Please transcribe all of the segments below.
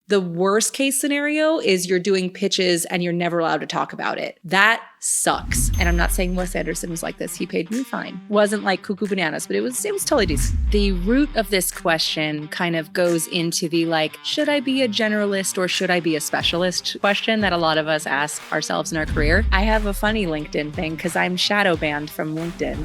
The worst case scenario is you're doing pitches and you're never allowed to talk about it. That sucks. And I'm not saying Wes Anderson was like this. He paid me fine. Wasn't like cuckoo bananas, but it was totally decent. The root of this question kind of goes into the like, should I be a generalist or should I be a specialist question that a lot of us ask ourselves in our career. I have a funny LinkedIn thing because I'm shadow banned from LinkedIn.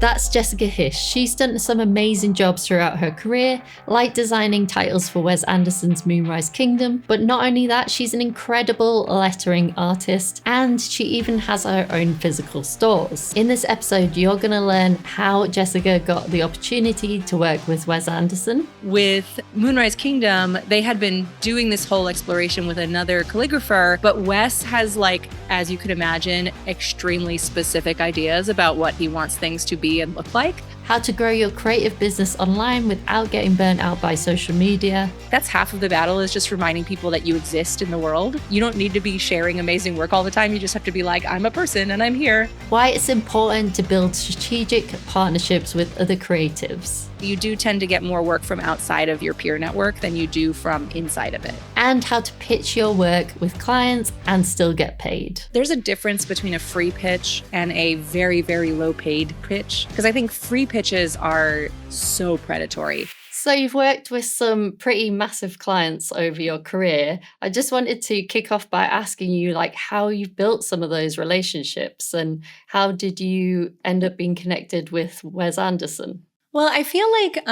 That's Jessica Hische. She's done some amazing jobs throughout her career, like designing titles for Wes Anderson's Moonrise Kingdom, but not only that, she's an incredible lettering artist, and she even has her own physical stores. In this episode, you're going to learn how Jessica got the opportunity to work with Wes Anderson. With Moonrise Kingdom, they had been doing this whole exploration with another calligrapher, but Wes has, like, as you could imagine, extremely specific ideas about what he wants things to be and look like. How to grow your creative business online without getting burnt out by social media. That's half of the battle, is just reminding people that you exist in the world. You don't need to be sharing amazing work all the time. You just have to be like, I'm a person and I'm here. Why it's important to build strategic partnerships with other creatives. You do tend to get more work from outside of your peer network than you do from inside of it. And how to pitch your work with clients and still get paid. There's a difference between a free pitch and a very, very low paid pitch, because I think free pitches are so predatory. So you've worked with some pretty massive clients over your career. I just wanted to kick off by asking you, like, how you built some of those relationships and how did you end up being connected with Wes Anderson? Well, I feel like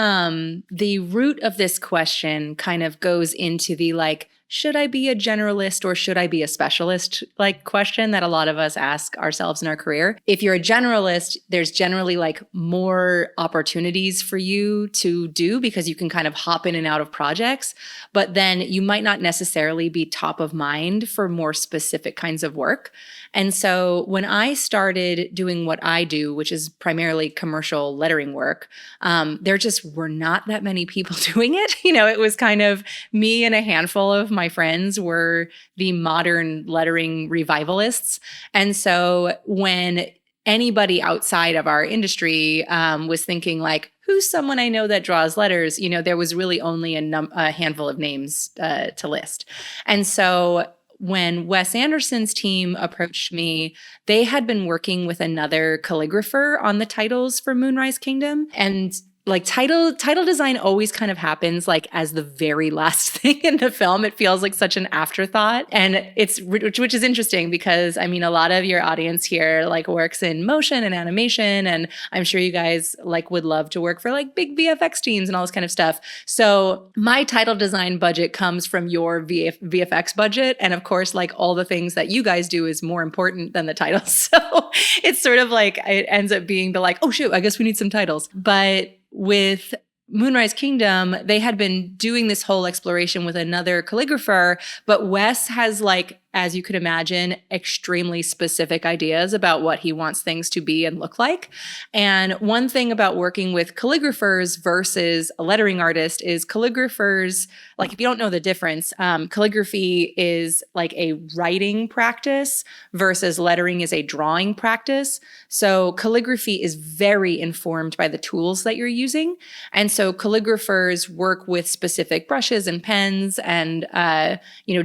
the root of this question kind of goes into the like, should I be a generalist or should I be a specialist like question that a lot of us ask ourselves in our career. If you're a generalist, there's generally like more opportunities for you to do because you can kind of hop in and out of projects, but then you might not necessarily be top of mind for more specific kinds of work. And so when I started doing what I do, which is primarily commercial lettering work, there just were not that many people doing it. You know, it was kind of me and a handful of my friends were the modern lettering revivalists. And so when anybody outside of our industry was thinking like, who's someone I know that draws letters? You know, there was really only a handful of names to list. And so when Wes Anderson's team approached me, they had been working with another calligrapher on the titles for Moonrise Kingdom. And like title design always kind of happens like as the very last thing in the film. It feels like such an afterthought. And it's which is interesting because I mean, a lot of your audience here like works in motion and animation. And I'm sure you guys like would love to work for like big VFX teams and all this kind of stuff. So my title design budget comes from your VFX budget. And of course, like all the things that you guys do is more important than the titles. So it's sort of like, it ends up being the like, oh shoot, I guess we need some titles. But with Moonrise Kingdom, they had been doing this whole exploration with another calligrapher, but Wes has like, as you could imagine, extremely specific ideas about what he wants things to be and look like. And one thing about working with calligraphers versus a lettering artist is calligraphers, like if you don't know the difference, calligraphy is like a writing practice versus lettering is a drawing practice. So calligraphy is very informed by the tools that you're using. And so calligraphers work with specific brushes and pens and,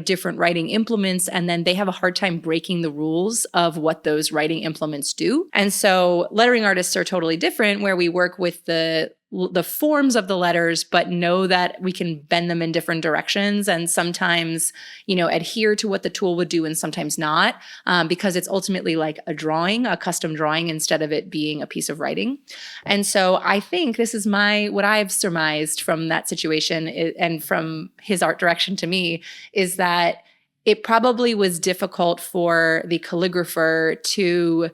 different writing implements. And then they have a hard time breaking the rules of what those writing implements do. And so lettering artists are totally different, where we work with the forms of the letters, but know that we can bend them in different directions and sometimes, adhere to what the tool would do and sometimes not, because it's ultimately like a drawing, a custom drawing, instead of it being a piece of writing. And so I think this is what I've surmised from that situation and from his art direction to me is that it probably was difficult for the calligrapher to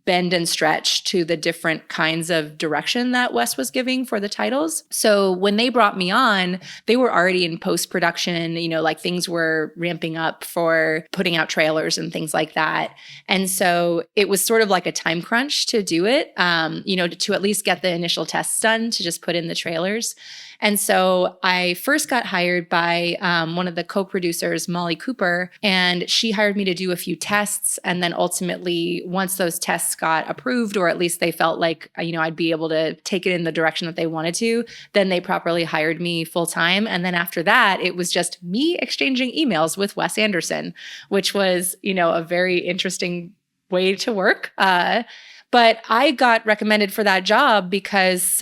bend and stretch to the different kinds of direction that Wes was giving for the titles. So when they brought me on, they were already in post-production, like things were ramping up for putting out trailers and things like that. And so it was sort of like a time crunch to do it, to at least get the initial tests done to just put in the trailers. And so I first got hired by one of the co-producers, Molly Cooper, and she hired me to do a few tests. And then ultimately, once those tests got approved, or at least they felt like, I'd be able to take it in the direction that they wanted to, then they properly hired me full time. And then after that, it was just me exchanging emails with Wes Anderson, which was, a very interesting way to work. But I got recommended for that job because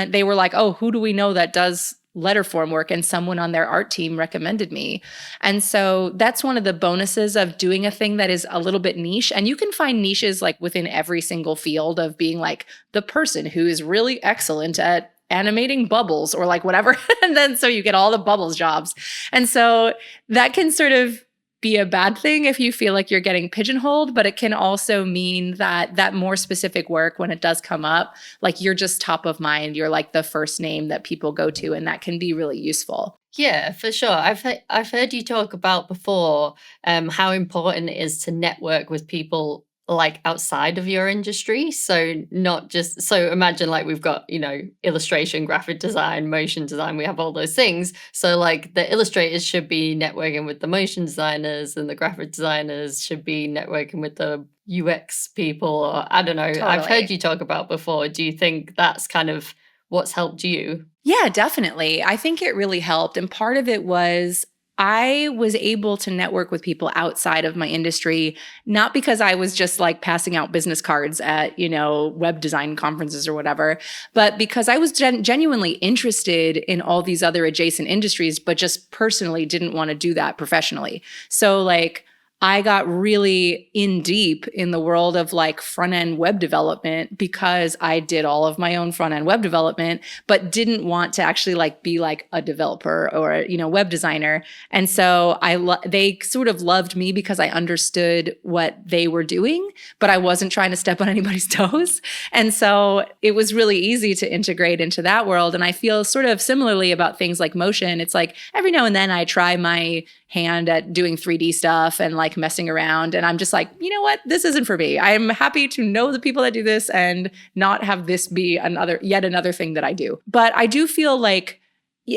they were like, oh, who do we know that does letter form work? And someone on their art team recommended me. And so that's one of the bonuses of doing a thing that is a little bit niche. And you can find niches like within every single field of being like the person who is really excellent at animating bubbles or like whatever. And then so you get all the bubbles jobs. And so that can sort of be a bad thing if you feel like you're getting pigeonholed, but it can also mean that more specific work, when it does come up, like you're just top of mind, you're like the first name that people go to, and that can be really useful. Yeah, for sure. I've heard you talk about before how important it is to network with people like outside of your industry. So imagine like we've got, illustration, graphic design, motion design, we have all those things. So like the illustrators should be networking with the motion designers, and the graphic designers should be networking with the UX people, or I don't know. Totally. I've heard you talk about before. Do you think that's kind of what's helped you? Yeah, definitely. I think it really helped. And part of it was I was able to network with people outside of my industry, not because I was just like passing out business cards at, web design conferences or whatever, but because I was genuinely interested in all these other adjacent industries, but just personally didn't want to do that professionally. So like, I got really in deep in the world of like front-end web development because I did all of my own front-end web development, but didn't want to actually like be like a developer or, web designer. And so they sort of loved me because I understood what they were doing, but I wasn't trying to step on anybody's toes. And so it was really easy to integrate into that world. And I feel sort of similarly about things like motion. It's like every now and then I try my hand at doing 3D stuff and like messing around. And I'm just like, you know what? This isn't for me. I'm happy to know the people that do this and not have this be yet another thing that I do. But I do feel like,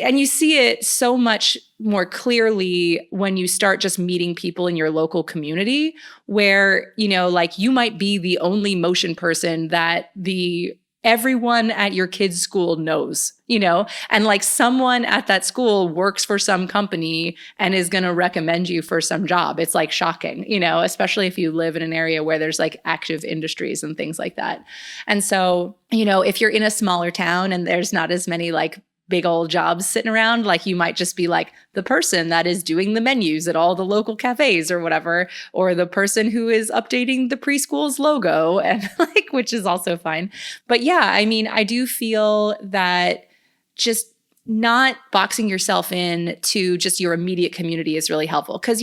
and you see it so much more clearly when you start just meeting people in your local community where, like you might be the only motion person that everyone at your kid's school knows, and like someone at that school works for some company and is going to recommend you for some job. It's like shocking, especially if you live in an area where there's like active industries and things like that. And so, if you're in a smaller town and there's not as many like big old jobs sitting around, like you might just be like the person that is doing the menus at all the local cafes or whatever, or the person who is updating the preschool's logo, and like, which is also fine. But yeah, I mean, I do feel that just not boxing yourself in to just your immediate community is really helpful because,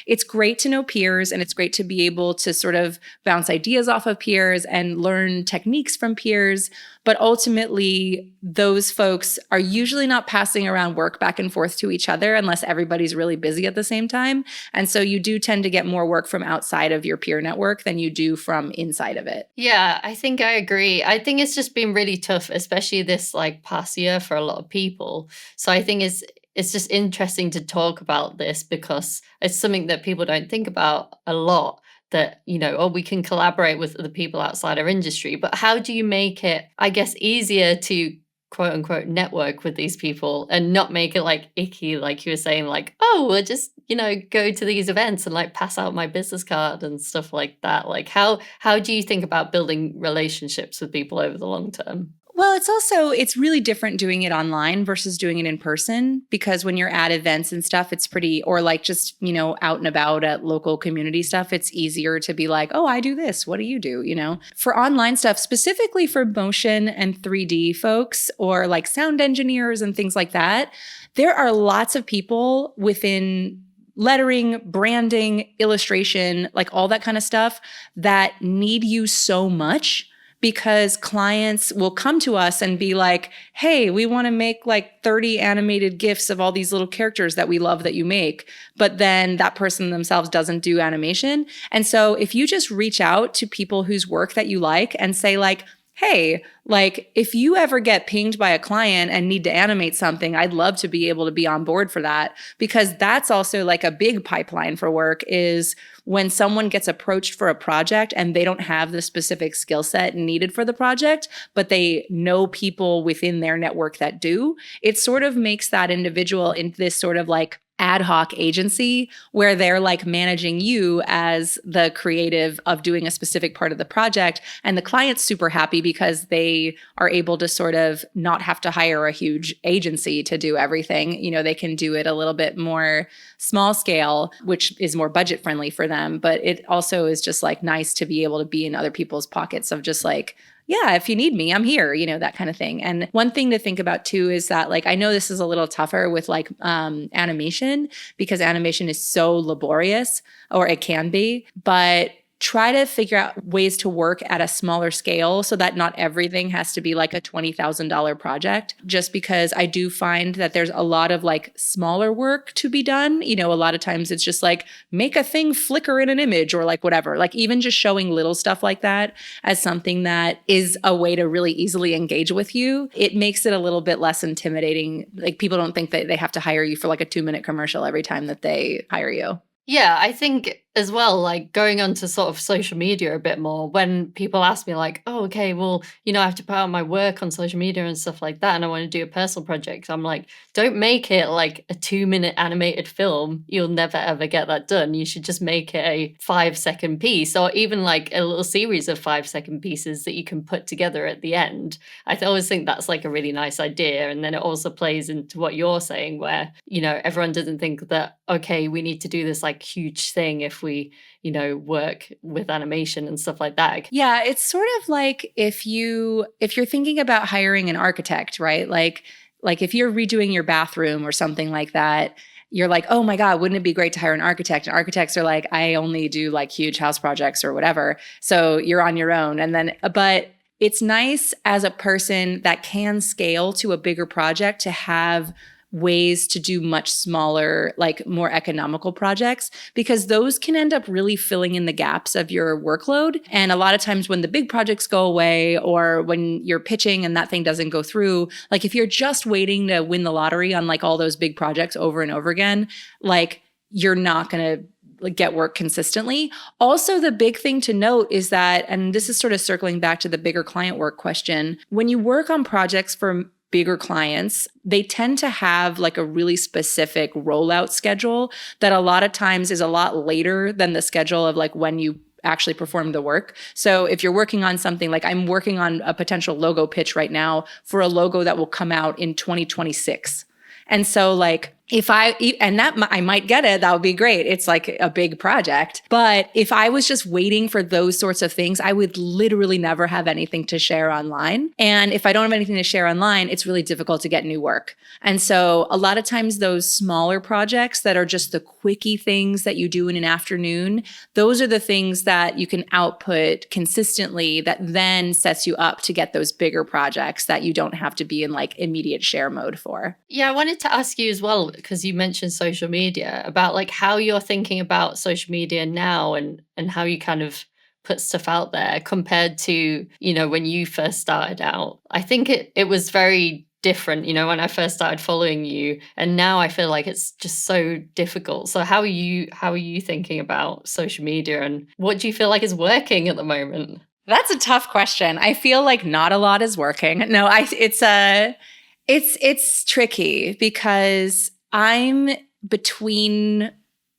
it's great to know peers and it's great to be able to sort of bounce ideas off of peers and learn techniques from peers. But ultimately, those folks are usually not passing around work back and forth to each other unless everybody's really busy at the same time. And so you do tend to get more work from outside of your peer network than you do from inside of it. Yeah, I think I agree. I think it's just been really tough, especially this like past year for a lot of people. So I think it's just interesting to talk about this because it's something that people don't think about a lot. That, we can collaborate with other people outside our industry, but how do you make it, I guess, easier to quote unquote network with these people and not make it like icky, like you were saying, like, oh, we'll just, go to these events and like pass out my business card and stuff like that. Like how do you think about building relationships with people over the long term? Well, it's really different doing it online versus doing it in person because when you're at events and stuff, it's pretty, or like just, out and about at local community stuff, it's easier to be like, oh, I do this. What do you do? For online stuff, specifically for motion and 3D folks or like sound engineers and things like that, there are lots of people within lettering, branding, illustration, like all that kind of stuff that need you so much. Because clients will come to us and be like, hey, we want to make like 30 animated GIFs of all these little characters that we love that you make. But then that person themselves doesn't do animation. And so if you just reach out to people whose work that you like and say like, hey, like if you ever get pinged by a client and need to animate something, I'd love to be able to be on board for that, because that's also like a big pipeline for work is when someone gets approached for a project and they don't have the specific skill set needed for the project, but they know people within their network that do, it sort of makes that individual into this sort of like ad hoc agency where they're like managing you as the creative of doing a specific part of the project. And the client's super happy because they are able to sort of not have to hire a huge agency to do everything. You know, they can do it a little bit more small scale, which is more budget friendly for them. But it also is just like nice to be able to be in other people's pockets of just like, yeah, if you need me, I'm here, you know, that kind of thing. And one thing to think about too is that like, I know this is a little tougher with like animation because animation is so laborious, or it can be, but try to figure out ways to work at a smaller scale so that not everything has to be like a $20,000 project, just because I do find that there's a lot of like smaller work to be done. You know, a lot of times it's just like make a thing flicker in an image or like whatever, like even just showing little stuff like that as something that is a way to really easily engage with you. It makes it a little bit less intimidating. Like people don't think that they have to hire you for like a 2-minute commercial every time that they hire you. Yeah, I think as well, like going on to sort of social media a bit more, when people ask me like, oh, okay, well, you know, I have to put out my work on social media and stuff like that, and I want to do a personal project. I'm like, don't make it like a 2-minute animated film. You'll never, ever get that done. You should just make it a 5-second piece, or even like a little series of 5-second pieces that you can put together at the end. I always think that's like a really nice idea. And then it also plays into what you're saying, where, you know, everyone doesn't think that, okay, we need to do this like huge thing if we, you know, work with animation and stuff like that. Yeah, it's sort of like if you're thinking about hiring an architect, right? Like if you're redoing your bathroom or something like that, you're like, oh my God, wouldn't it be great to hire an architect? And architects are like, I only do like huge house projects or whatever. So you're on your own. And then, but it's nice as a person that can scale to a bigger project to have ways to do much smaller, like more economical projects, because those can end up really filling in the gaps of your workload. And a lot of times when the big projects go away, or when you're pitching and that thing doesn't go through, like if you're just waiting to win the lottery on like all those big projects over and over again, like you're not going to get work consistently. Also, the big thing to note is that, and this is sort of circling back to the bigger client work question, when you work on projects for bigger clients, they tend to have like a really specific rollout schedule that a lot of times is a lot later than the schedule of like when you actually perform the work. So if you're working on something, like I'm working on a potential logo pitch right now for a logo that will come out in 2026. And so like I might get it, that would be great. It's like a big project. But if I was just waiting for those sorts of things, I would literally never have anything to share online. And if I don't have anything to share online, it's really difficult to get new work. And so a lot of times those smaller projects that are just the quickie things that you do in an afternoon, those are the things that you can output consistently that then sets you up to get those bigger projects that you don't have to be in like immediate share mode for. Yeah, I wanted to ask you as well, because you mentioned social media, about like how you're thinking about social media now and how you kind of put stuff out there compared to, you know, when you first started out. I think it was very different, you know, when I first started following you, and now I feel like it's just so difficult. So how are you thinking about social media, and what do you feel like is working at the moment? That's a tough question. I feel like not a lot is working. No, it's tricky because I'm between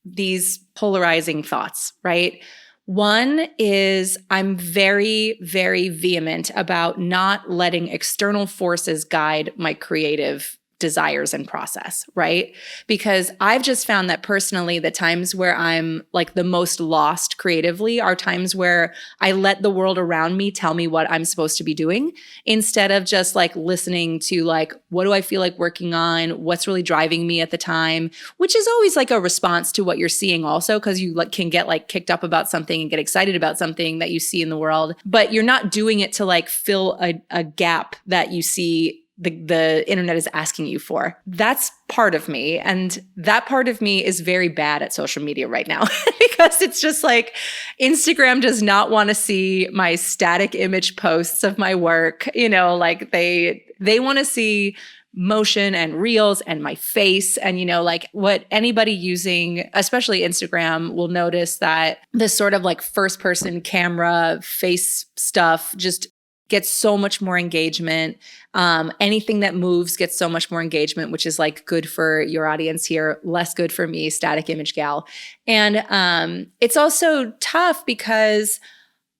these polarizing thoughts, right? One is I'm very, very vehement about not letting external forces guide my creative desires and process, right? Because I've just found that personally, the times where I'm like the most lost creatively are times where I let the world around me tell me what I'm supposed to be doing, instead of just like listening to like, what do I feel like working on? What's really driving me at the time? Which is always like a response to what you're seeing also, because you like can get like kicked up about something and get excited about something that you see in the world, but you're not doing it to like fill a gap that you see the internet is asking you for. That's part of me. And that part of me is very bad at social media right now because it's just like Instagram does not want to see my static image posts of my work. Like they want to see motion and reels and my face. And, like what anybody using, especially Instagram, will notice that this sort of like first person camera face stuff just gets so much more engagement. Anything that moves gets so much more engagement, which is like good for your audience here, less good for me, static image gal. And it's also tough because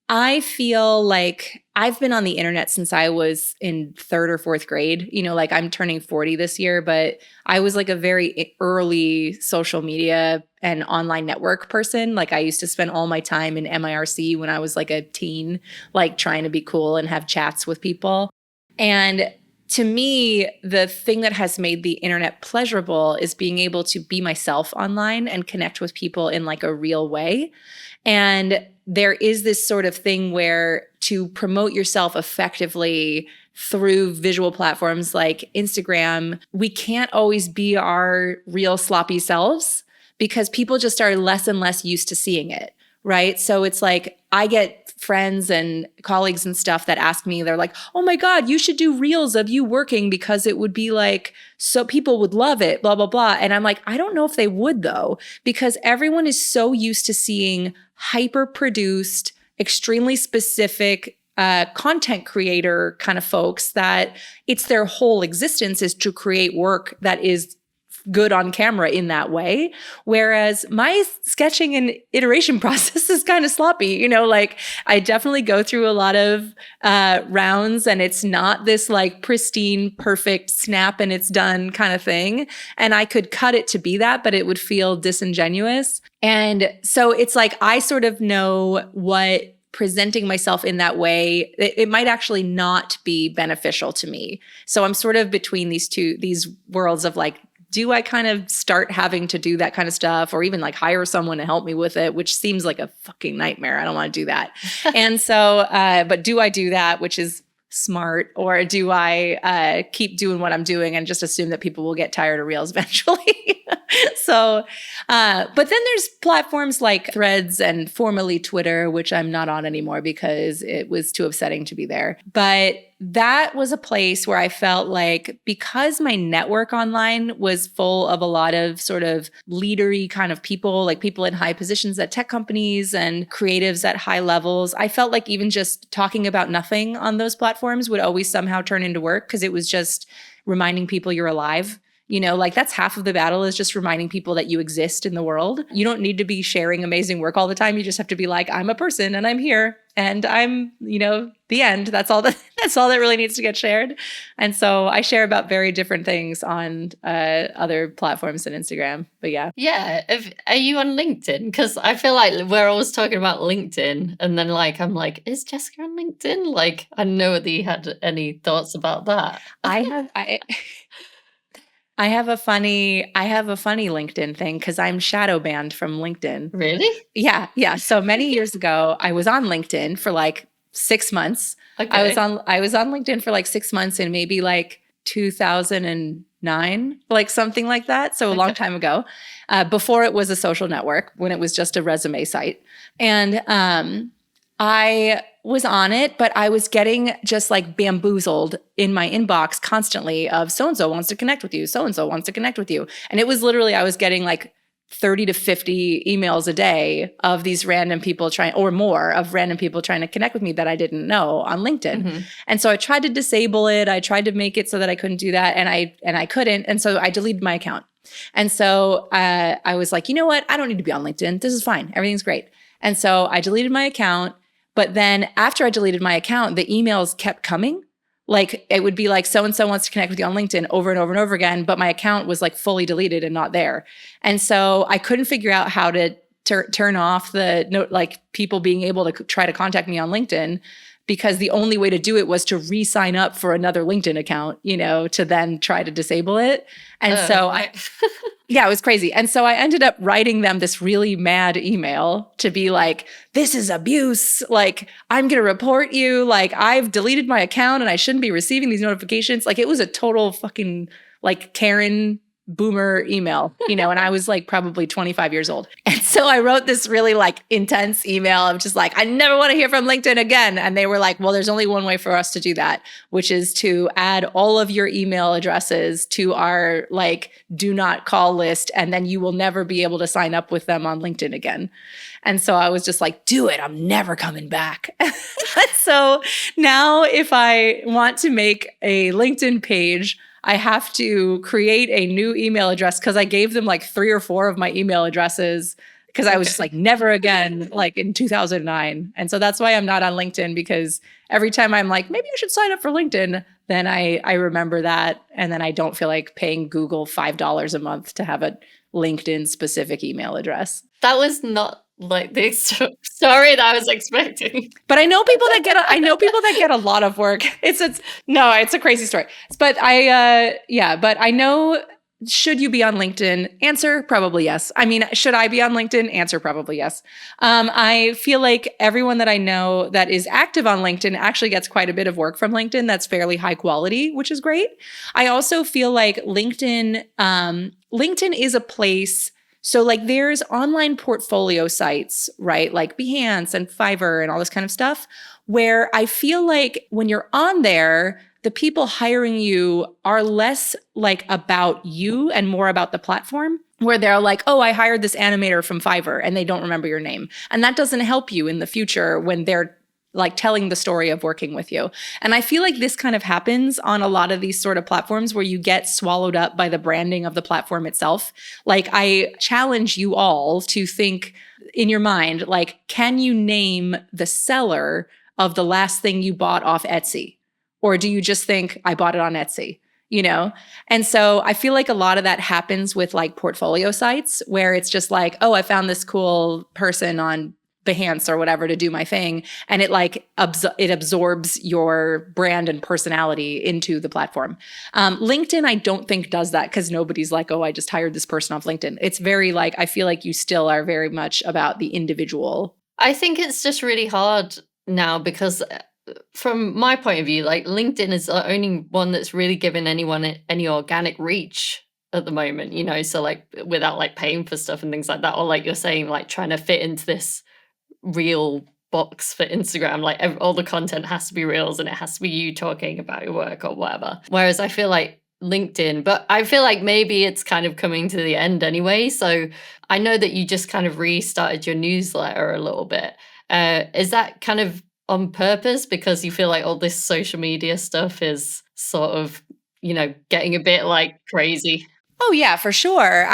I feel like I've been on the internet since I was in 3rd or 4th grade. Like I'm turning 40 this year, but I was like a very early social media and online network person. Like I used to spend all my time in MIRC when I was like a teen, like trying to be cool and have chats with people. And to me, the thing that has made the internet pleasurable is being able to be myself online and connect with people in like a real way. And there is this sort of thing where to promote yourself effectively through visual platforms like Instagram, we can't always be our real sloppy selves because people just are less and less used to seeing it, right? So it's like I get friends and colleagues and stuff that ask me, they're like, oh my God, you should do reels of you working because it would be like, so people would love it, blah, blah, blah. And I'm like, I don't know if they would though, because everyone is so used to seeing hyper-produced, extremely specific content creator kind of folks that it's their whole existence is to create work that is good on camera in that way. Whereas my sketching and iteration process is kind of sloppy. Like I definitely go through a lot of rounds and it's not this like pristine, perfect snap and it's done kind of thing. And I could cut it to be that, but it would feel disingenuous. And so it's like, I sort of know what presenting myself in that way, it might actually not be beneficial to me. So I'm sort of between these worlds of like, do I kind of start having to do that kind of stuff or even like hire someone to help me with it, which seems like a fucking nightmare. I don't want to do that. And so, but do I do that, which is smart, or do I keep doing what I'm doing and just assume that people will get tired of reels eventually? So, but then there's platforms like Threads and formerly Twitter, which I'm not on anymore because it was too upsetting to be there. But that was a place where I felt like because my network online was full of a lot of sort of leadery kind of people, like people in high positions at tech companies and creatives at high levels, I felt like even just talking about nothing on those platforms would always somehow turn into work because it was just reminding people you're alive. Like that's half of the battle is just reminding people that you exist in the world. You don't need to be sharing amazing work all the time. You just have to be like, I'm a person and I'm here and I'm, the end. That's all that really needs to get shared. And so I share about very different things on other platforms than Instagram. But yeah. Yeah. Are you on LinkedIn? Because I feel like we're always talking about LinkedIn. And then I'm like, is Jessica on LinkedIn? Like, I don't know whether you had any thoughts about that. I have a funny LinkedIn thing because I'm shadow banned from LinkedIn. Really? Yeah. So many years ago, I was on LinkedIn for like 6 months. Okay. I was on LinkedIn for like 6 months in maybe like 2009, like something like that. So a long time ago, before it was a social network, when it was just a resume site. And I was on it, but I was getting just like bamboozled in my inbox constantly of so-and-so wants to connect with you. So-and-so wants to connect with you. And it was literally, I was getting like 30 to 50 emails a day of these random people trying to connect with me that I didn't know on LinkedIn. Mm-hmm. And so I tried to disable it. I tried to make it so that I couldn't do that. And I couldn't. And so I deleted my account. And so I was like, you know what? I don't need to be on LinkedIn. This is fine. Everything's great. And so I deleted my account. But then after I deleted my account, the emails kept coming. Like it would be like, so-and-so wants to connect with you on LinkedIn over and over and over again. But my account was like fully deleted and not there. And so I couldn't figure out how to turn off the note, like people being able to try to contact me on LinkedIn because the only way to do it was to re-sign up for another LinkedIn account, to then try to disable it. And yeah, it was crazy. And so I ended up writing them this really mad email to be like, this is abuse. Like, I'm going to report you. Like, I've deleted my account and I shouldn't be receiving these notifications. Like, it was a total fucking like Karen boomer email, and I was like probably 25 years old. And so I wrote this really like intense email of just like, I never want to hear from LinkedIn again. And they were like, well, there's only one way for us to do that, which is to add all of your email addresses to our like do not call list. And then you will never be able to sign up with them on LinkedIn again. And so I was just like, do it. I'm never coming back. So now if I want to make a LinkedIn page, I have to create a new email address because I gave them like 3 or 4 of my email addresses because I was just like, never again, like in 2009. And so that's why I'm not on LinkedIn, because every time I'm like, maybe I should sign up for LinkedIn, then I remember that. And then I don't feel like paying Google $5 a month to have a LinkedIn specific email address. That was not like the story that I was expecting. But I know people that get a lot of work. It's a crazy story. But I know, should you be on LinkedIn? Answer, probably yes. I mean, should I be on LinkedIn? Answer, probably yes. I feel like everyone that I know that is active on LinkedIn actually gets quite a bit of work from LinkedIn that's fairly high quality, which is great. I also feel like LinkedIn is a place. So like there's online portfolio sites, right? Like Behance and Fiverr and all this kind of stuff, where I feel like when you're on there, the people hiring you are less like about you and more about the platform, where they're like, oh, I hired this animator from Fiverr, and they don't remember your name. And that doesn't help you in the future when they're like telling the story of working with you. And I feel like this kind of happens on a lot of these sort of platforms where you get swallowed up by the branding of the platform itself. Like, I challenge you all to think in your mind, like, can you name the seller of the last thing you bought off Etsy? Or do you just think, I bought it on Etsy? And so I feel like a lot of that happens with like portfolio sites where it's just like, oh, I found this cool person on Behance or whatever to do my thing. And it like it absorbs your brand and personality into the platform. LinkedIn, I don't think does that, because nobody's like, oh, I just hired this person off LinkedIn. It's very like, I feel like you still are very much about the individual. I think it's just really hard now because from my point of view, like LinkedIn is the only one that's really given anyone any organic reach at the moment, so like without like paying for stuff and things like that, or like you're saying, like trying to fit into this real box for Instagram, like all the content has to be reels and it has to be you talking about your work or whatever. Whereas I feel like LinkedIn, but I feel like maybe it's kind of coming to the end anyway. So I know that you just kind of restarted your newsletter a little bit. Is that kind of on purpose because you feel like all this social media stuff is sort of, getting a bit like crazy? Oh yeah, for sure.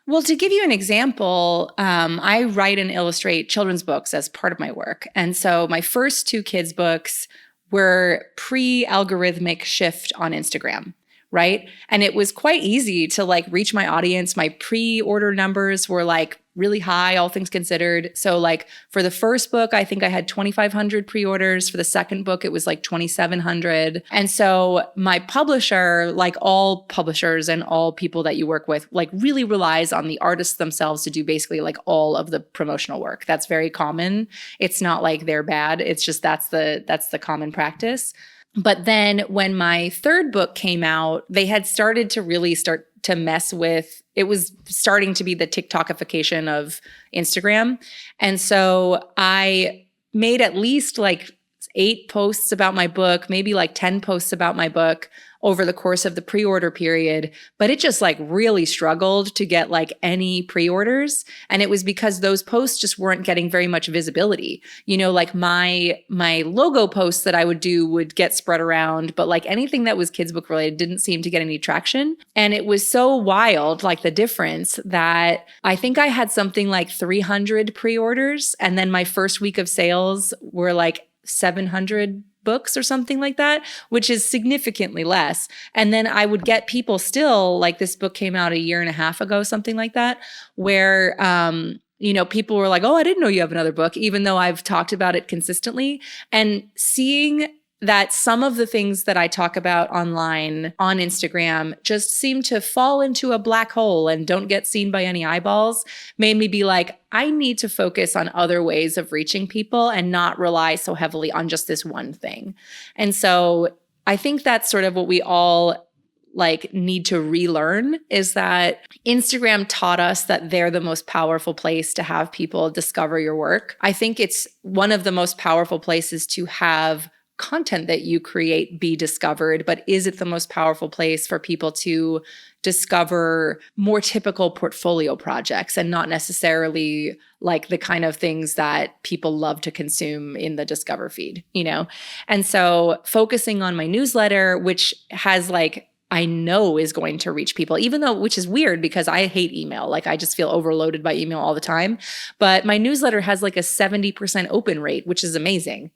Well, to give you an example, I write and illustrate children's books as part of my work. And so my first 2 kids' books were pre-algorithmic shift on Instagram, right? And it was quite easy to like reach my audience. My pre-order numbers were like really high, all things considered. So like for the first book, I think I had 2,500 pre-orders. For the second book, it was like 2,700. And so my publisher, like all publishers and all people that you work with, like really relies on the artists themselves to do basically like all of the promotional work. That's very common. It's not like they're bad. It's just that's the common practice. But then when my third book came out, they had started to really start to mess with, it was starting to be the TikTokification of Instagram. And so I made at least like 8 posts about my book, maybe like 10 posts about my book over the course of the pre-order period, but it just like really struggled to get like any pre-orders. And it was because those posts just weren't getting very much visibility. Like my logo posts that I would do would get spread around, but like anything that was kids book related didn't seem to get any traction. And it was so wild, like the difference, that I think I had something like 300 pre-orders. And then my first week of sales were like 700 books or something like that, which is significantly less. And then I would get people still, like this book came out a year and a half ago, something like that, where people were like, oh, I didn't know you have another book, even though I've talked about it consistently. And seeing that some of the things that I talk about online on Instagram just seem to fall into a black hole and don't get seen by any eyeballs made me be like, I need to focus on other ways of reaching people and not rely so heavily on just this one thing. And so I think that's sort of what we all need to relearn, is that Instagram taught us that they're the most powerful place to have people discover your work. I think it's one of the most powerful places to have content that you create be discovered, but is it the most powerful place for people to discover more typical portfolio projects and not necessarily like the kind of things that people love to consume in the Discover feed, And so focusing on my newsletter, which has I know is going to reach people, which is weird because I hate email. I just feel overloaded by email all the time. But my newsletter has a 70% open rate, which is amazing,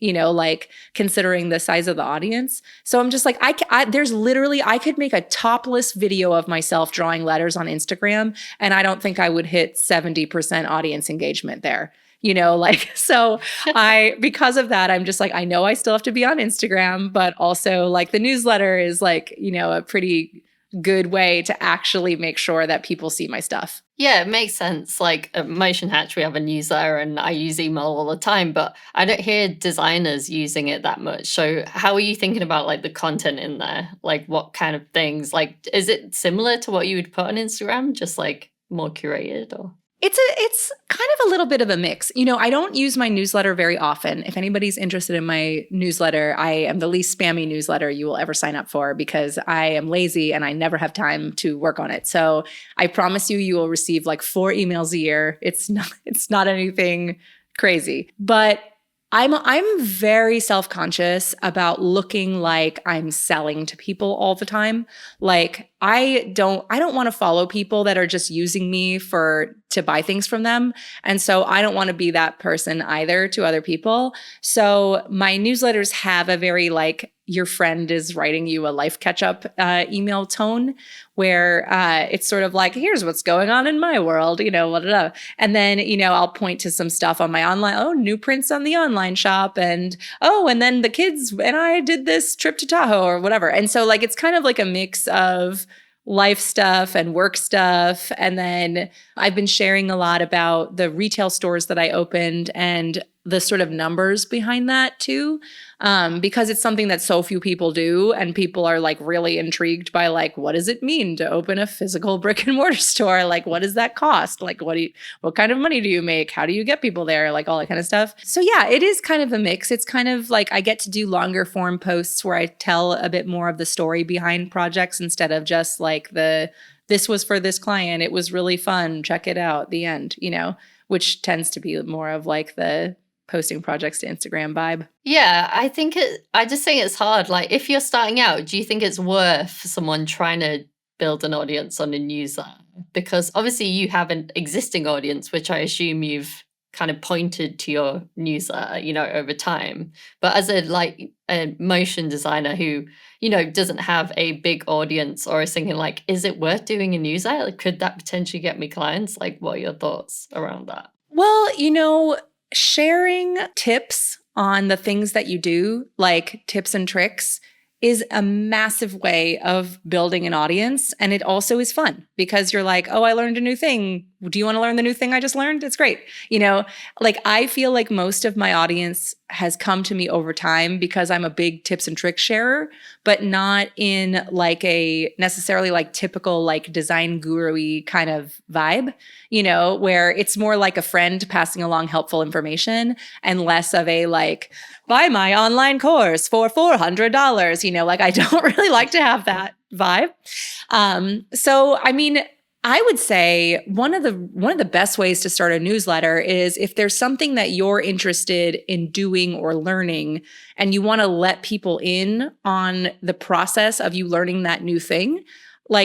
considering the size of the audience. So I'm just I could make a topless video of myself drawing letters on Instagram, and I don't think I would hit 70% audience engagement there. So because of that, I'm just I know I still have to be on Instagram, but also the newsletter is a pretty good way to actually make sure that people see my stuff. Yeah, it makes sense. At Motion Hatch, we have a newsletter and I use email all the time, but I don't hear designers using it that much. So how are you thinking about the content in there? What kind of things? Is it similar to what you would put on Instagram, just more curated or? It's kind of a little bit of a mix. I don't use my newsletter very often. If anybody's interested in my newsletter, I am the least spammy newsletter you will ever sign up for because I am lazy and I never have time to work on it. So I promise you will receive 4 emails a year. It's not anything crazy, but I'm very self-conscious about looking like I'm selling to people all the time. I don't want to follow people that are just using me to buy things from them. And so I don't want to be that person either to other people. So my newsletters have a very your friend is writing you a life catch-up email tone where it's sort of here's what's going on in my world, and then, I'll point to some stuff on my online, new prints on the online shop, and then the kids and I did this trip to Tahoe or whatever. And so it's kind of a mix of life stuff and work stuff. And then I've been sharing a lot about the retail stores that I opened and the sort of numbers behind that too, because it's something that so few people do, and people are really intrigued by what does it mean to open a physical brick and mortar store? What does that cost? What kind of money do you make? How do you get people there? All that kind of stuff. So yeah, it is kind of a mix. It's kind of I get to do longer form posts where I tell a bit more of the story behind projects instead of just this was for this client. It was really fun. Check it out. The end, which tends to be more of the posting projects to Instagram vibe. Yeah, I just think it's hard. If you're starting out, do you think it's worth someone trying to build an audience on a newsletter? Because obviously you have an existing audience, which I assume you've kind of pointed to your newsletter, over time. But as a motion designer who, doesn't have a big audience or is thinking is it worth doing a newsletter? Could that potentially get me clients? What are your thoughts around that? Well, sharing tips on the things that you do, tips and tricks, is a massive way of building an audience. And it also is fun because you're I learned a new thing. Do you want to learn the new thing I just learned? It's great. I feel most of my audience has come to me over time because I'm a big tips and tricks sharer, but not in a necessarily typical design guru-y kind of vibe, where it's more like a friend passing along helpful information and less of a buy my online course for $400. I don't really like to have that vibe. So, I mean, I would say one of the best ways to start a newsletter is if there's something that you're interested in doing or learning and you want to let people in on the process of you learning that new thing,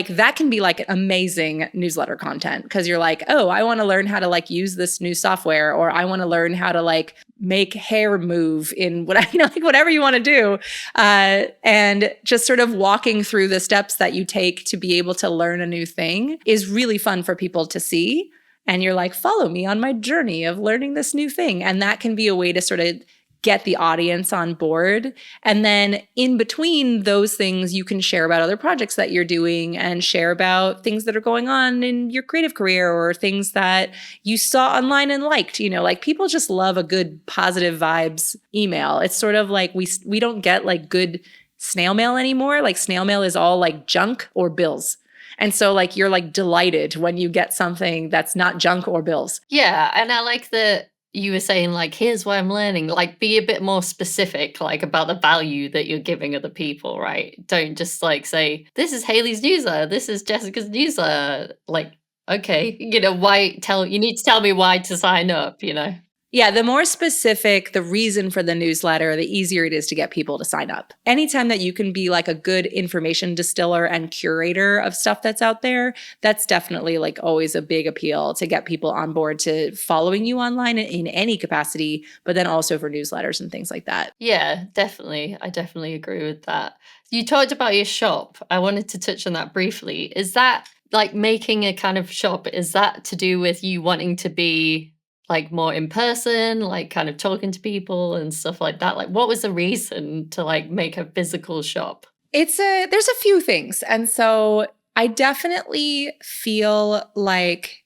that can be amazing newsletter content because you're oh, I want to learn how to use this new software, or I want to learn how to make hair move in whatever you want to do. And just sort of walking through the steps that you take to be able to learn a new thing is really fun for people to see. And you're like, follow me on my journey of learning this new thing. And that can be a way to sort of get the audience on board. And then in between those things, you can share about other projects that you're doing and share about things that are going on in your creative career or things that you saw online and liked. You know, like people just love a good positive vibes email. It's sort of like we don't get like good snail mail anymore. Like snail mail is all like junk or bills. And so like you're like delighted when you get something that's not junk or bills. Yeah, and I like that you were saying like, here's what I'm learning. Like, be a bit more specific, like about the value that you're giving other people, right? Don't just like say, this is Haley's newsletter, this is Jessica's newsletter. Like, okay, you know, you need to tell me why to sign up, you know? Yeah, the more specific the reason for the newsletter, the easier it is to get people to sign up. Anytime that you can be like a good information distiller and curator of stuff that's out there, that's definitely like always a big appeal to get people on board to following you online in any capacity, but then also for newsletters and things like that. Yeah, definitely. I definitely agree with that. You talked about your shop. I wanted to touch on that briefly. Is that like making a kind of shop? Is that to do with you wanting to be like more in person, like kind of talking to people and stuff like that? Like, what was the reason to like make a physical shop? There's a few things. And so I definitely feel like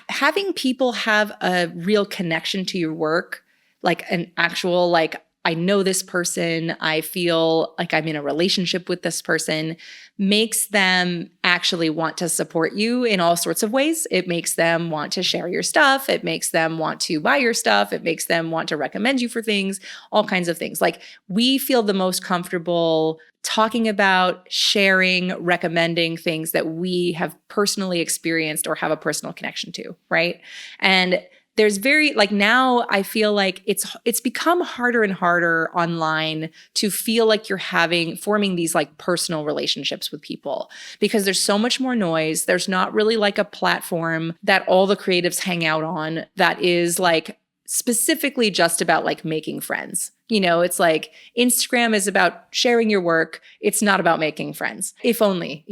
having people have a real connection to your work, like an actual, like, I know this person, I feel like I'm in a relationship with this person, makes them actually want to support you in all sorts of ways. It makes them want to share your stuff. It makes them want to buy your stuff. It makes them want to recommend you for things, all kinds of things. Like we feel the most comfortable talking about, sharing, recommending things that we have personally experienced or have a personal connection to, right? And there's very like now I feel like it's become harder and harder online to feel like you're forming these like personal relationships with people because there's so much more noise. There's not really like a platform that all the creatives hang out on that is like specifically just about like making friends. You know, it's like Instagram is about sharing your work. It's not about making friends. If only.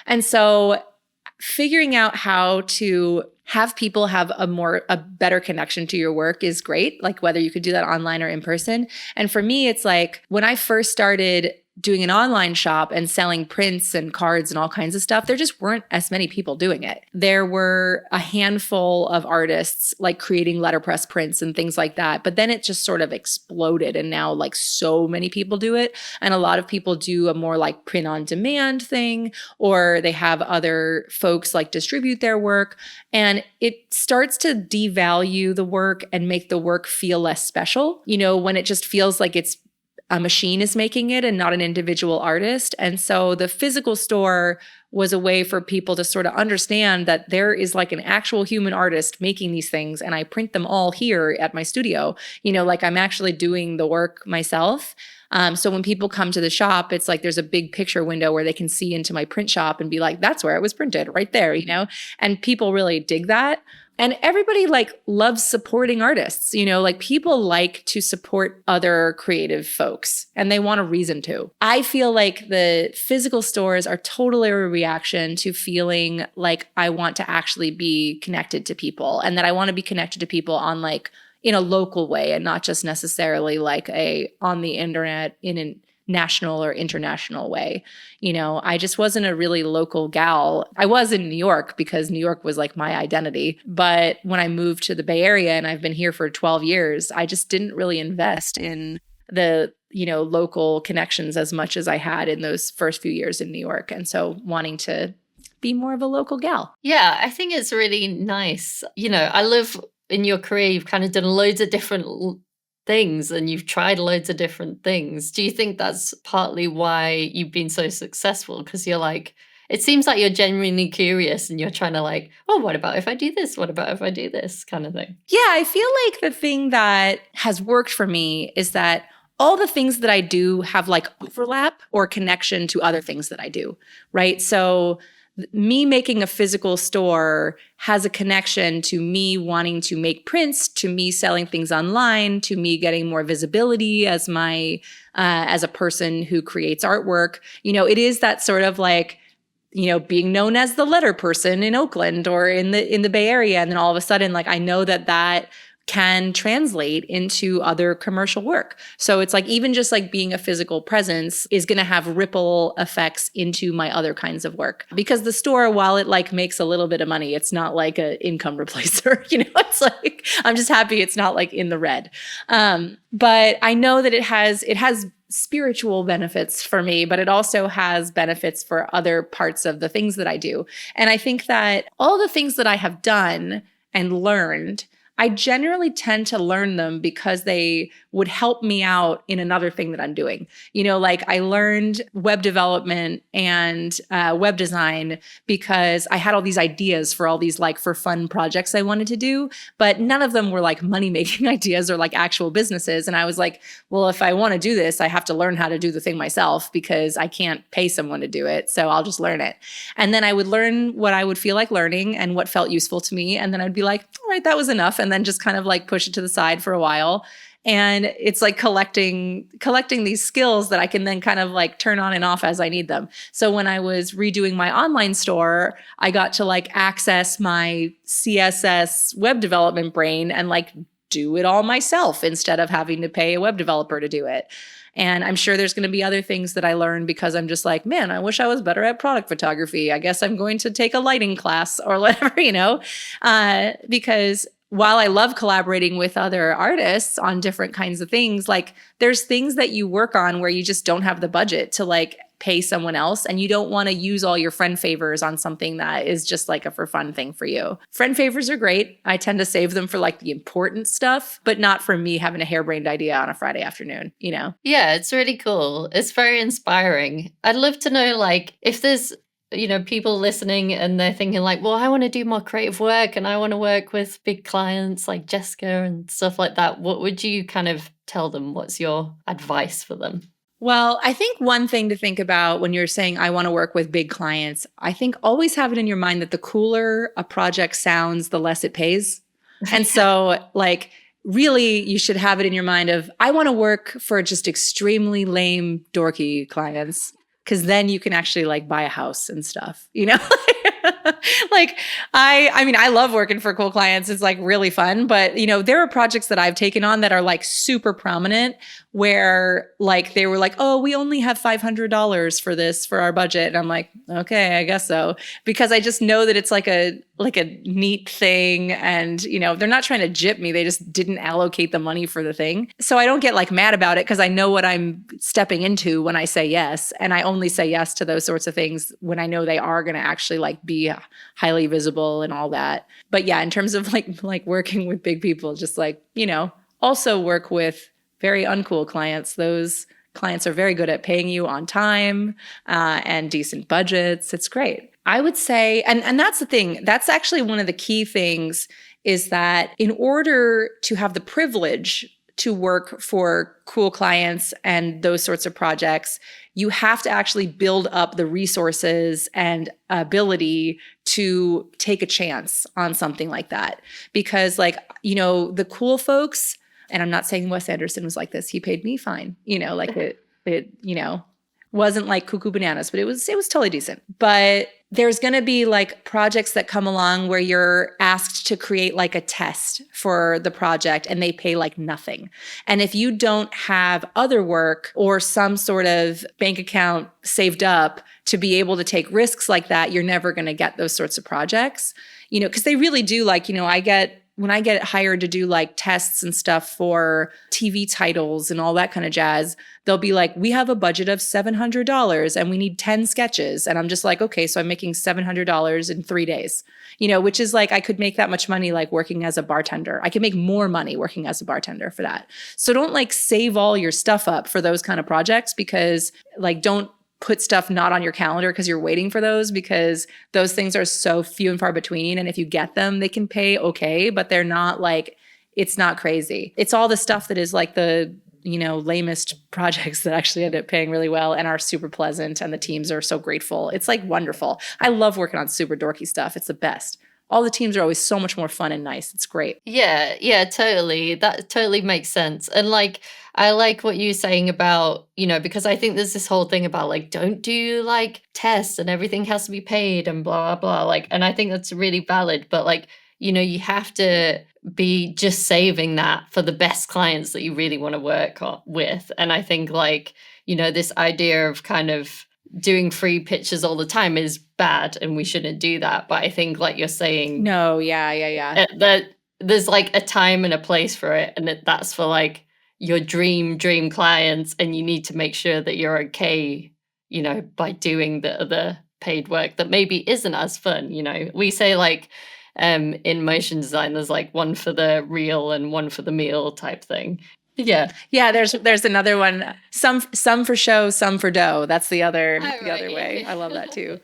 And so figuring out how to have people have a better connection to your work is great, like whether you could do that online or in person. And for me, it's like when I first started doing an online shop and selling prints and cards and all kinds of stuff, there just weren't as many people doing it. There were a handful of artists like creating letterpress prints and things like that. But then it just sort of exploded. And now like so many people do it. And a lot of people do a more like print on demand thing, or they have other folks like distribute their work. And it starts to devalue the work and make the work feel less special, you know, when it just feels like it's a machine is making it and not an individual artist. And so the physical store was a way for people to sort of understand that there is like an actual human artist making these things and I print them all here at my studio. You know, like I'm actually doing the work myself. So when people come to the shop, it's like there's a big picture window where they can see into my print shop and be like, that's where it was printed right there, you know? And people really dig that. And everybody like loves supporting artists, you know, like people like to support other creative folks and they want a reason to. I feel like the physical stores are totally a reaction to feeling like I want to actually be connected to people and that I want to be connected to people on like in a local way and not just necessarily like on the internet in a national or international way. You know, I just wasn't a really local gal. I was in New York because New York was like my identity. But when I moved to the Bay Area and I've been here for 12 years, I just didn't really invest in the, you know, local connections as much as I had in those first few years in New York. And so wanting to be more of a local gal. Yeah, I think it's really nice. You know, I love in your career, you've kind of done loads of different things and you've tried loads of different things. Do you think that's partly why you've been so successful? Because you're like, it seems like you're genuinely curious and you're trying to like, oh, what about if I do this? What about if I do this kind of thing? Yeah, I feel like the thing that has worked for me is that all the things that I do have like overlap or connection to other things that I do, right? So me making a physical store has a connection to me wanting to make prints, to me selling things online, to me getting more visibility as as a person who creates artwork. You know, it is that sort of like being known as the letter person in Oakland or in the Bay Area. And then all of a sudden, like, I know that can translate into other commercial work. So it's like, even just like being a physical presence is going to have ripple effects into my other kinds of work, because the store, while it like makes a little bit of money, it's not like an income replacer. It's like, I'm just happy it's not like in the red. But I know that it has spiritual benefits for me, but it also has benefits for other parts of the things that I do. And I think that all the things that I have done and learned, I generally tend to learn them because they would help me out in another thing that I'm doing. Like I learned web development and web design because I had all these ideas for all these like for fun projects I wanted to do, but none of them were like money-making ideas or like actual businesses. And I was like, well, if I want to do this, I have to learn how to do the thing myself because I can't pay someone to do it. So I'll just learn it. And then I would learn what I would feel like learning and what felt useful to me. And then I'd be like, all right, that was enough. And then just kind of like push it to the side for a while. And it's like collecting these skills that I can then kind of like turn on and off as I need them. So when I was redoing my online store, I got to like access my CSS web development brain and like do it all myself instead of having to pay a web developer to do it. And I'm sure there's going to be other things that I learned because I'm just like, man, I wish I was better at product photography. I guess I'm going to take a lighting class or whatever, because while I love collaborating with other artists on different kinds of things, like there's things that you work on where you just don't have the budget to like pay someone else, and you don't want to use all your friend favors on something that is just like a for fun thing for you. Friend favors are great. I tend to save them for like the important stuff, but not for me having a harebrained idea on a Friday afternoon, Yeah, it's really cool. It's very inspiring. I'd love to know, like, if there's people listening and they're thinking like, well, I want to do more creative work and I want to work with big clients like Jessica and stuff like that. What would you kind of tell them? What's your advice for them? Well, I think one thing to think about when you're saying, I want to work with big clients, I think always have it in your mind that the cooler a project sounds, the less it pays. And so like, really, you should have it in your mind of, I want to work for just extremely lame, dorky clients. Because then you can actually like buy a house and stuff, like I love working for cool clients. It's like really fun. But, there are projects that I've taken on that are like super prominent where like they were like, oh, we only have $500 for this for our budget. And I'm like, okay, I guess so. Because I just know that it's like a neat thing. And, they're not trying to gyp me. They just didn't allocate the money for the thing. So I don't get like mad about it because I know what I'm stepping into when I say yes. And I only say yes to those sorts of things when I know they are going to actually like be highly visible and all that. But yeah, in terms of like working with big people, just like, also work with very uncool clients. Those clients are very good at paying you on time and decent budgets. It's great. I would say, and that's the thing, that's actually one of the key things is that in order to have the privilege to work for cool clients and those sorts of projects, you have to actually build up the resources and ability to take a chance on something like that. Because the cool folks, and I'm not saying Wes Anderson was like this, he paid me fine, it wasn't like cuckoo bananas, but it was totally decent. But there's going to be like projects that come along where you're asked to create like a test for the project and they pay like nothing. And if you don't have other work or some sort of bank account saved up to be able to take risks like that, you're never going to get those sorts of projects, because they really do like, when I get hired to do like tests and stuff for TV titles and all that kind of jazz, they'll be like, we have a budget of $700 and we need 10 sketches. And I'm just like, okay, so I'm making $700 in 3 days, which is like, I could make that much money like working as a bartender. I could make more money working as a bartender for that. So don't like save all your stuff up for those kind of projects, because like, don't put stuff not on your calendar because you're waiting for those, because those things are so few and far between. And if you get them, they can pay okay, but they're not like, it's not crazy. It's all the stuff that is like the, lamest projects that actually end up paying really well and are super pleasant. And the teams are so grateful. It's like wonderful. I love working on super dorky stuff. It's the best. all the teams are always so much more fun and nice. It's great. Yeah, totally. That totally makes sense. And like, I like what you're saying about, because I think there's this whole thing about like, don't do like tests and everything has to be paid and blah, blah, blah. Like, and I think that's really valid. But like, you have to be just saving that for the best clients that you really want to work with. And I think like, this idea of kind of doing free pitches all the time is bad and we shouldn't do that. But I think like you're saying, no, yeah. That there's like a time and a place for it, and that's for like your dream clients, and you need to make sure that you're okay, by doing the other paid work that maybe isn't as fun. We say like in motion design, there's like one for the reel and one for the meal type thing. Yeah. There's another one. Some for show, some for dough. That's the other other way. I love that too.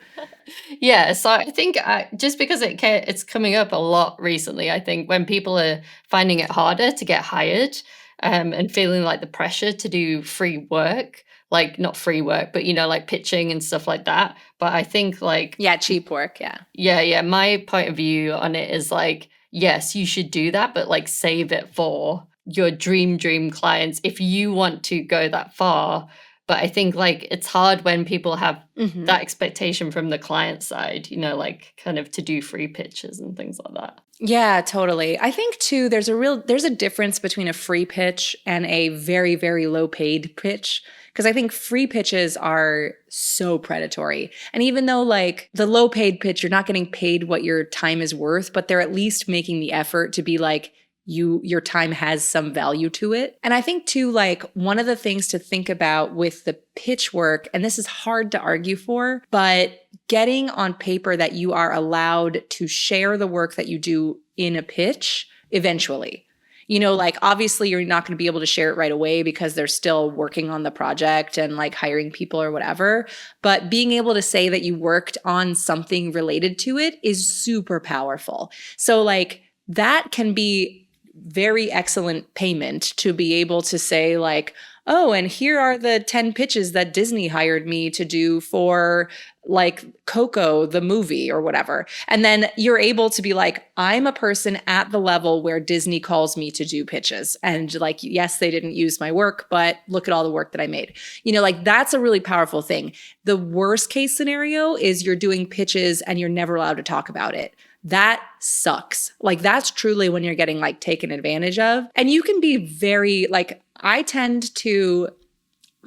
Yeah. So I think just because it's coming up a lot recently, I think when people are finding it harder to get hired and feeling like the pressure to do free work, like not free work, but like pitching and stuff like that. But I think like cheap work. Yeah. My point of view on it is like, yes, you should do that, but like save it for your dream clients if you want to go that far. But I think like it's hard when people have that expectation from the client side, like kind of to do free pitches and things like that. Yeah, totally. I think too, there's a difference between a free pitch and a very, very low paid pitch. Because I think free pitches are so predatory. And even though like the low paid pitch, you're not getting paid what your time is worth, but they're at least making the effort to be like, your time has some value to it. And I think too, like one of the things to think about with the pitch work, and this is hard to argue for, but getting on paper that you are allowed to share the work that you do in a pitch eventually. Like obviously you're not going to be able to share it right away because they're still working on the project and like hiring people or whatever. But being able to say that you worked on something related to it is super powerful. So like that can be very excellent payment to be able to say like, oh, and here are the 10 pitches that Disney hired me to do for like Coco, the movie or whatever. And then you're able to be like, I'm a person at the level where Disney calls me to do pitches. And like, yes, they didn't use my work, but look at all the work that I made. Like that's a really powerful thing. The worst case scenario is you're doing pitches and you're never allowed to talk about it. That sucks. Like that's truly when you're getting like taken advantage of. And you can be very like, I tend to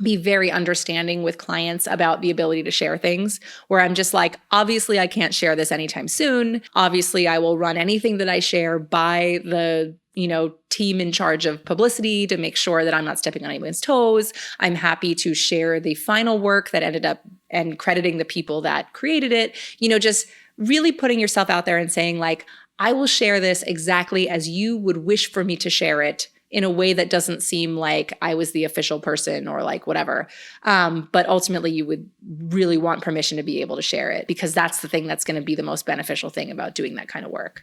be very understanding with clients about the ability to share things where I'm just like, obviously I can't share this anytime soon. Obviously I will run anything that I share by the team in charge of publicity to make sure that I'm not stepping on anyone's toes. I'm happy to share the final work that ended up and crediting the people that created it, just really putting yourself out there and saying like, I will share this exactly as you would wish for me to share it in a way that doesn't seem like I was the official person or like whatever. But ultimately you would really want permission to be able to share it because that's the thing that's going to be the most beneficial thing about doing that kind of work.